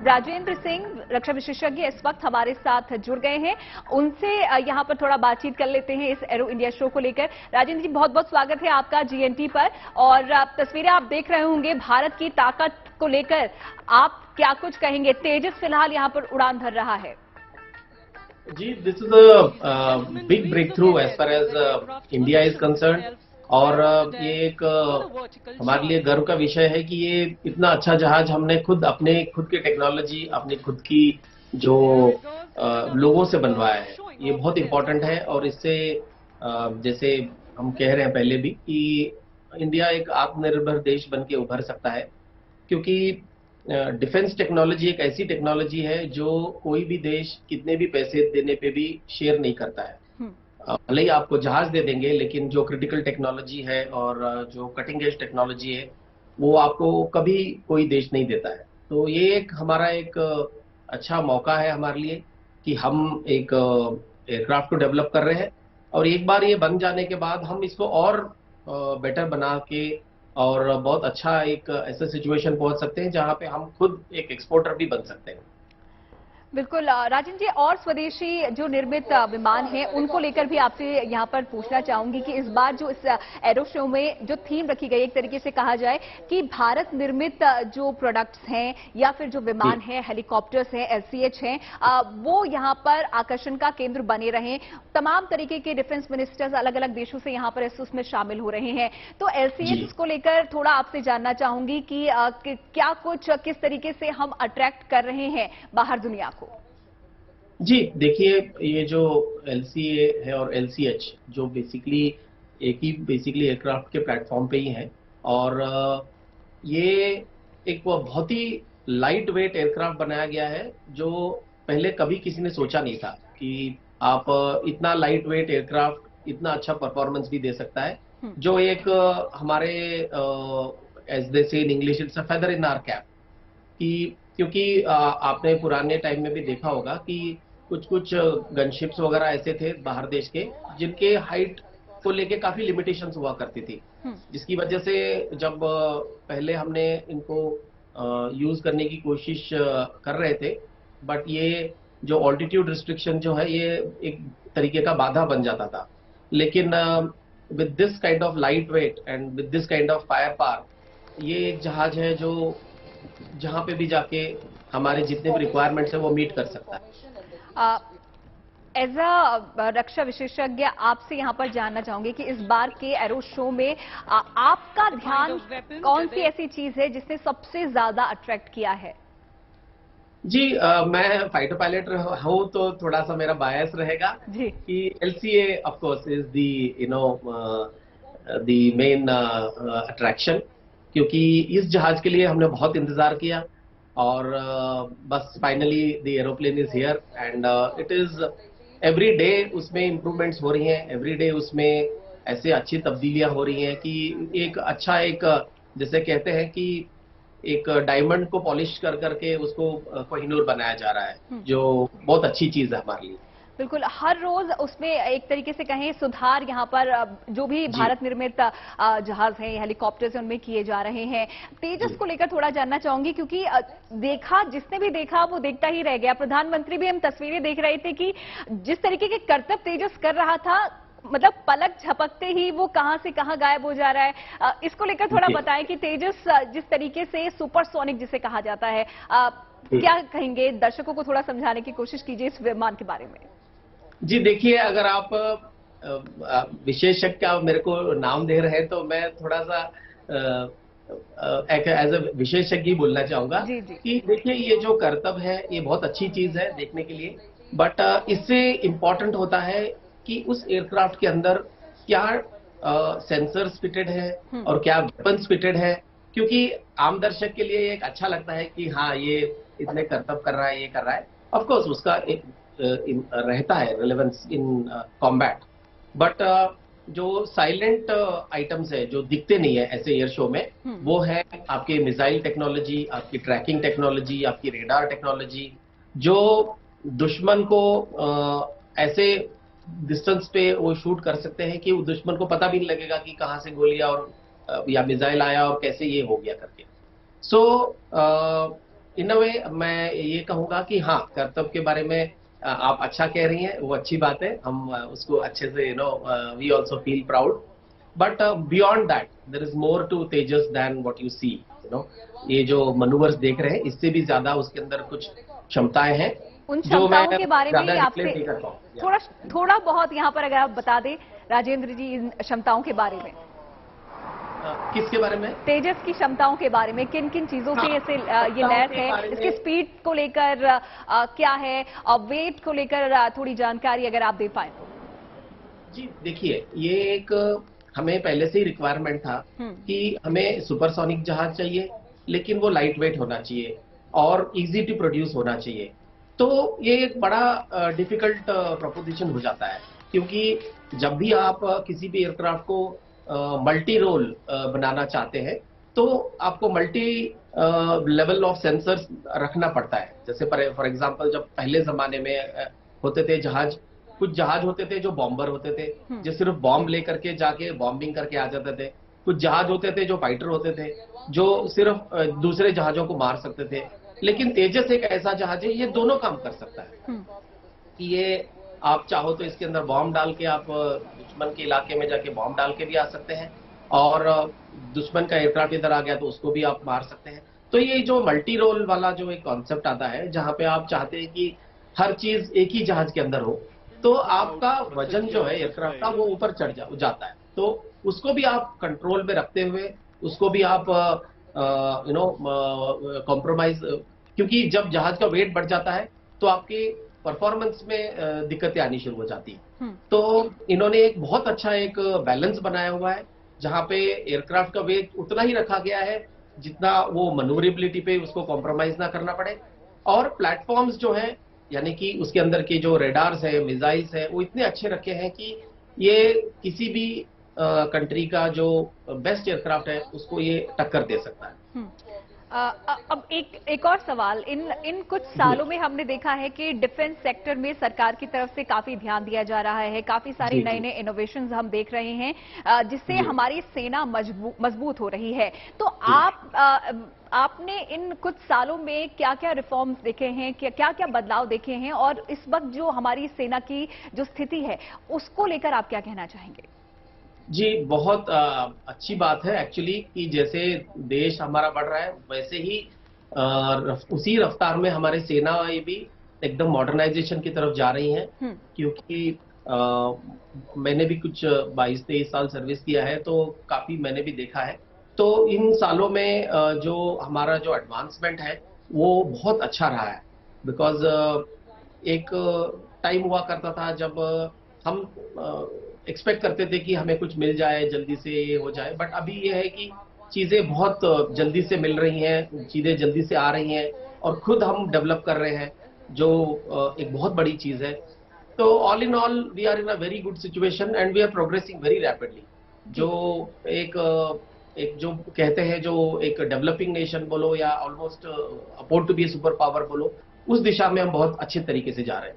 राजेंद्र सिंह रक्षा विशेषज्ञ इस वक्त हमारे साथ जुड़ गए हैं। उनसे यहां पर थोड़ा बातचीत कर लेते हैं इस एरो इंडिया शो को लेकर। राजेंद्र जी, बहुत बहुत स्वागत है आपका जीएनटी पर। और तस्वीरें आप देख रहे होंगे, भारत की ताकत को लेकर आप क्या कुछ कहेंगे? तेजस फिलहाल यहां पर उड़ान भर रहा है। जी, this is a big breakthrough as far as India is concern. और ये एक हमारे लिए गर्व का विषय है कि ये इतना अच्छा जहाज हमने अपने खुद की टेक्नोलॉजी, अपनी खुद की जो लोगों से बनवाया है। ये बहुत इंपॉर्टेंट है और इससे जैसे हम कह रहे हैं पहले भी कि इंडिया एक आत्मनिर्भर देश बन के उभर सकता है, क्योंकि डिफेंस टेक्नोलॉजी एक ऐसी टेक्नोलॉजी है जो कोई भी देश कितने भी पैसे देने पे भी शेयर नहीं करता है। भले ही आपको जहाज दे देंगे, लेकिन जो क्रिटिकल टेक्नोलॉजी है और जो कटिंग एज टेक्नोलॉजी है वो आपको कभी कोई देश नहीं देता है। तो ये एक हमारा एक अच्छा मौका है हमारे लिए कि हम एक एयरक्राफ्ट को डेवलप कर रहे हैं, और एक बार ये बन जाने के बाद हम इसको और बेटर बना के और बहुत अच्छा एक ऐसा सिचुएशन पहुंच सकते हैं जहां पे हम खुद एक एक्सपोर्टर भी बन सकते हैं। बिल्कुल राजन जी, और स्वदेशी जो निर्मित विमान हैं उनको लेकर भी आपसे यहां पर पूछना चाहूंगी कि इस बार जो इस एरो शो में जो थीम रखी गई, एक तरीके से कहा जाए कि भारत निर्मित जो प्रोडक्ट्स हैं या फिर जो विमान हैं, हेलीकॉप्टर्स हैं, एलसीएच हैं, वो यहां पर आकर्षण का केंद्र बने रहें। तमाम तरीके के डिफेंस मिनिस्टर्स अलग अलग देशों से यहां पर उसमें शामिल हो रहे हैं। तो एलसीएच को लेकर थोड़ा आपसे जानना चाहूंगी कि क्या कुछ किस तरीके से हम अट्रैक्ट कर रहे हैं बाहर दुनिया को? जी देखिए, ये जो एलसीए है और एलसीएच जो बेसिकली एक ही एयरक्राफ्ट के प्लेटफॉर्म पे ही है, और ये एक बहुत ही लाइट वेट एयरक्राफ्ट बनाया गया है जो पहले कभी किसी ने सोचा नहीं था कि आप इतना लाइट वेट एयरक्राफ्ट इतना अच्छा परफॉर्मेंस भी दे सकता है। जो एक हमारे as they say in English, it's a feather in our cap. कि क्योंकि आपने पुराने टाइम में भी देखा होगा कि कुछ कुछ गनशिप्स वगैरह ऐसे थे बाहर देश के जिनके हाइट को लेके काफी लिमिटेशंस हुआ करती थी, जिसकी वजह से जब पहले हमने इनको यूज करने की कोशिश कर रहे थे, बट ये जो ऑल्टीट्यूड रिस्ट्रिक्शन जो है ये एक तरीके का बाधा बन जाता था। लेकिन with this kind of light weight and with this kind of fire power, ये एक जहाज है जो जहां पे भी जाके हमारे जितने भी रिक्वायरमेंट्स है वो मीट कर सकता है। एज अ रक्षा विशेषज्ञ आपसे यहां पर जानना चाहूंगी कि इस बार के एरो शो में आपका ध्यान कौन सी ऐसी चीज है जिसने सबसे ज्यादा अट्रैक्ट किया है? जी मैं फाइटर पायलट हूँ तो थोड़ा सा मेरा बायस रहेगा जी कि LCA of course is the main attraction, क्योंकि इस जहाज के लिए हमने बहुत इंतजार किया और बस finally the aeroplane is here and it is every day उसमें इम्प्रूवमेंट्स हो रही हैं, एवरी डे उसमें ऐसे अच्छी तब्दीलियां हो रही हैं कि एक अच्छा एक जैसे कहते हैं कि एक डायमंड को पॉलिश कर करके उसको कोहिनूर बनाया जा रहा है, जो बहुत अच्छी चीज है हमारे लिए। बिल्कुल, हर रोज उसमें एक तरीके से कहें सुधार यहाँ पर जो भी भारत निर्मित जहाज हैं, हेलीकॉप्टर्स हैं, उनमें किए जा रहे हैं। तेजस को लेकर थोड़ा जानना चाहूंगी, क्योंकि देखा जिसने भी देखा वो देखता ही रह गया। प्रधानमंत्री भी हम तस्वीरें देख रहे थे कि जिस तरीके के करतब तेजस कर रहा था, मतलब पलक झपकते ही वो कहां से कहां गायब हो जा रहा है। इसको लेकर थोड़ा बताएं कि तेजस जिस तरीके से सुपरसोनिक जिसे कहा जाता है, क्या कहेंगे? दर्शकों को थोड़ा समझाने की कोशिश कीजिए इस विमान के बारे में। जी देखिए, अगर आप विशेषज्ञ का मेरे को नाम दे रहे हैं तो मैं थोड़ा सा एज अ विशेषज्ञ ही बोलना चाहूंगा कि देखिए ये जो करतब है ये बहुत अच्छी चीज है देखने के लिए, बट इससे इम्पोर्टेंट होता है कि उस एयरक्राफ्ट के अंदर क्या सेंसर्स फिटेड है और क्या वेपन्स फिटेड है। क्योंकि आम दर्शक के लिए एक अच्छा लगता है कि हाँ ये इतने करतब कर रहा है, ये कर रहा है, ऑफ कोर्स उसका एक रहता है रिलेवेंस इन कॉम्बैट, बट जो साइलेंट आइटम्स है जो दिखते नहीं है ऐसे एयर शो में, वो है आपके मिसाइल टेक्नोलॉजी, आपकी ट्रैकिंग टेक्नोलॉजी, आपकी रेडार टेक्नोलॉजी, जो दुश्मन को ऐसे डिस्टेंस पे वो शूट कर सकते हैं कि वो दुश्मन को पता भी नहीं लगेगा कि कहाँ से गोलियां और या मिसाइल आया और कैसे ये हो गया करके। सो इन अ वे मैं ये कहूंगा कि हाँ, कर्तव्य के बारे में आप अच्छा कह रही हैं, वो अच्छी बात है। हम उसको अच्छे से we also feel proud, but beyond that there is more to Tejas than what you see. ये जो मनूवर्स देख रहे हैं, इससे भी ज्यादा उसके अंदर कुछ क्षमताएं हैं उन जो मैं क्षमताओं के बारे में ज्यादा ही डिक्लेयर आपसे नहीं कर पाऊँ। थोड़ा थोड़ा बहुत यहाँ पर अगर आप बता दें राजेंद्र जी, इन क्षमताओं के बारे में, किसके बारे में? तेजस की क्षमताओं के बारे में, किन किन चीजों हाँ, से ऐसे ये क्षमताओं लैस के है, बारे इसके में स्पीड को लेकर क्या है, और वेट को लेकर थोड़ी जानकारी अगर आप दे पाए तो। जी देखिए, ये एक हमें पहले से ही रिक्वायरमेंट था हम्म। कि हमें सुपरसोनिक जहाज चाहिए, लेकिन वो लाइट वेट होना चाहिए और इजी टू प्रोड्यूस होना चाहिए। तो ये एक बड़ा डिफिकल्ट प्रोपोजिशन हो जाता है, क्योंकि जब भी आप किसी भी एयरक्राफ्ट को मल्टी रोल बनाना चाहते हैं, तो आपको मल्टी लेवल ऑफ सेंसर्स रखना पड़ता है। जैसे फॉर एग्जांपल, जब पहले जमाने में होते थे जहाज, कुछ जहाज होते थे जो बॉम्बर होते थे, जो सिर्फ बॉम्ब लेकर के जाके बॉम्बिंग करके आ जाते थे। कुछ जहाज होते थे जो फाइटर होते थे, जो सिर्फ दूसरे जहाजों को मार सकते थे। लेकिन तेजस एक ऐसा जहाज है, ये दोनों काम कर सकता है। कि ये आप चाहो तो इसके अंदर बॉम्ब डाल के आप दुश्मन के इलाके में जाके बॉम्ब डाल के भी आ सकते हैं, और दुश्मन का एयरक्राफ्ट इधर आ गया तो उसको भी आप मार सकते हैं। तो ये जो मल्टी रोल वाला जो एक कॉन्सेप्ट आता है, जहां पे आप चाहते हैं कि हर चीज एक ही जहाज के अंदर हो, तो आपका वजन जो है एयरक्राफ्ट का वो ऊपर चढ़ जाता है। तो उसको भी आप कंट्रोल में रखते हुए, उसको भी आप कॉम्प्रोमाइज, क्योंकि जब जहाज का वेट बढ़ जाता है तो आपकी परफॉर्मेंस में दिक्कतें आनी शुरू हो जाती है। तो इन्होंने एक बहुत अच्छा एक बैलेंस बनाया हुआ है, जहां पे एयरक्राफ्ट का वेट उतना ही रखा गया है जितना वो मनूवरेबिलिटी पे उसको कॉम्प्रोमाइज ना करना पड़े। और प्लेटफॉर्म्स जो है, यानी कि उसके अंदर के जो रेडार्स है, मिसाइल्स है, वो इतने अच्छे रखे हैं कि ये किसी भी कंट्री का जो बेस्ट एयरक्राफ्ट है उसको ये टक्कर दे सकता है। अब एक और सवाल, इन इन कुछ सालों में हमने देखा है कि डिफेंस सेक्टर में सरकार की तरफ से काफी ध्यान दिया जा रहा है, काफी सारे नए नए इनोवेशंस हम देख रहे हैं, जिससे हमारी सेना मजबूत हो रही है। तो आपने इन कुछ सालों में क्या क्या रिफॉर्म्स देखे हैं, क्या क्या बदलाव देखे हैं, और इस वक्त जो हमारी सेना की जो स्थिति है उसको लेकर आप क्या कहना चाहेंगे? जी, बहुत अच्छी बात है एक्चुअली, कि जैसे देश हमारा बढ़ रहा है, वैसे ही उसी रफ्तार में हमारे सेनाएं भी एकदम मॉडर्नाइजेशन की तरफ जा रही हैं। क्योंकि मैंने भी कुछ 22-23 साल सर्विस किया है, तो काफी मैंने भी देखा है। तो इन सालों में जो हमारा जो एडवांसमेंट है वो बहुत अच्छा रहा है। बिकॉज एक टाइम हुआ करता था जब हम एक्सपेक्ट करते थे कि हमें कुछ मिल जाए, जल्दी से ये हो जाए, बट अभी ये है कि चीजें बहुत जल्दी से मिल रही हैं, चीजें जल्दी से आ रही हैं, और खुद हम डेवलप कर रहे हैं, जो एक बहुत बड़ी चीज है। तो all in all we are in a very good situation and we are progressing very rapidly. जो एक एक जो कहते हैं, जो एक डेवलपिंग नेशन बोलो या almost about to be a super power बोलो, उस दिशा में हम बहुत अच्छे तरीके से जा रहे हैं।